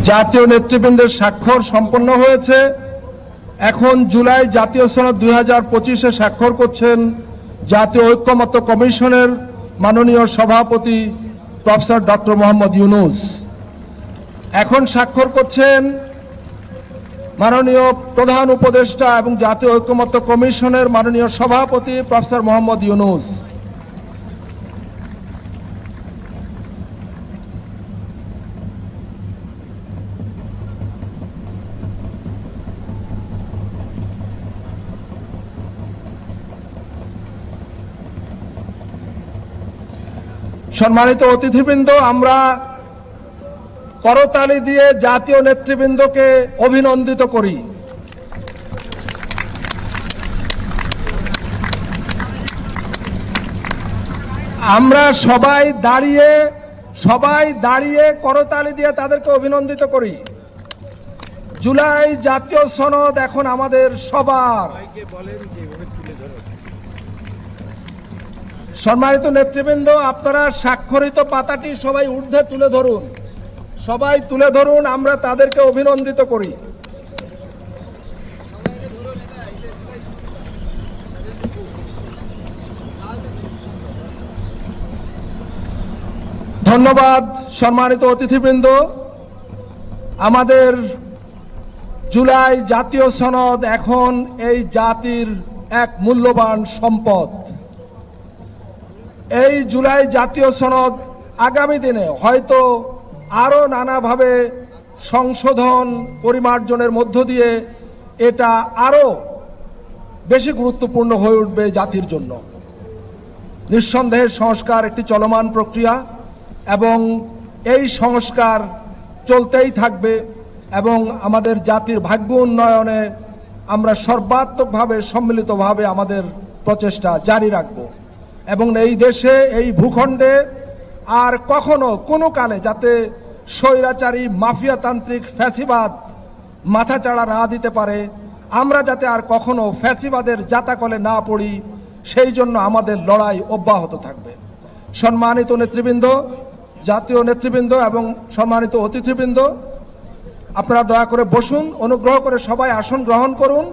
জাতীয় নেতৃবৃন্দের স্বাক্ষর সম্পন্ন হয়েছে। এখন জুলাই জাতীয় সনদ 2025-এ স্বাক্ষর করছেন জাতীয় ঐক্যমত্য কমিশনের মাননীয় সভাপতি প্রফেসর ডক্টর মোহাম্মদ ইউনূস। এখন স্বাক্ষর করছেন মাননীয় প্রধান উপদেষ্টা এবং জাতীয় ঐক্যমত্য কমিশনের মাননীয় সভাপতি প্রফেসর মোহাম্মদ ইউনূস। সম্মানিত অতিথিবৃন্দ, আমরা করতালি দিয়ে জাতীয় নেতৃবৃন্দকে অভিনন্দিত করি। আমরা সবাই দাঁড়িয়ে করতালি দিয়ে তাদেরকে অভিনন্দিত করি। জুলাই জাতীয় সনদ এখন আমাদের সবার। সম্মানিত নেতৃবৃন্দ, আপনারা স্বাক্ষরিত পাতাটি সবাই ঊর্ধ্বে তুলে ধরুন, আমরা তাদেরকে অভিনন্দিত করি। ধন্যবাদ। সম্মানিত অতিথিবৃন্দ, আমাদের জুলাই জাতীয় সনদ এখন এই জাতির এক মূল্যবান সম্পদ। এই জুলাই জাতীয় সনদ আগামী দিনে হয়তো আরো নানাভাবে সংশোধন পরিমার্জনের মধ্য দিয়ে এটা আরো বেশি গুরুত্বপূর্ণ হয়ে উঠবে জাতির জন্য। নিঃসন্দেহে সংস্কার একটি চলমান প্রক্রিয়া এবং এই সংস্কার চলতেই থাকবে এবং আমাদের জাতির ভাগ্য উন্নয়নে আমরা সর্বাত্মকভাবে সম্মিলিতভাবে আমাদের প্রচেষ্টা জারি রাখব এবং এই দেশে এই ভূখণ্ডে আর কখনো কোনো কালে যাতে স্বৈরাচারী মাফিয়াতান্ত্রিক ফ্যাসিবাদ মাথাচাড়া না দিতে পারে, আমরা যাতে আর কখনো ফ্যাসিবাদের জাতাকলে না পড়ি, সেই জন্য আমাদের লড়াই অব্যাহত থাকবে। সম্মানিত নেতৃবৃন্দ, জাতীয় নেতৃবৃন্দ এবং সম্মানিত অতিথিবৃন্দ, আপনারা দয়া করে বসুন। অনুগ্রহ করে সবাই আসন গ্রহণ করুন।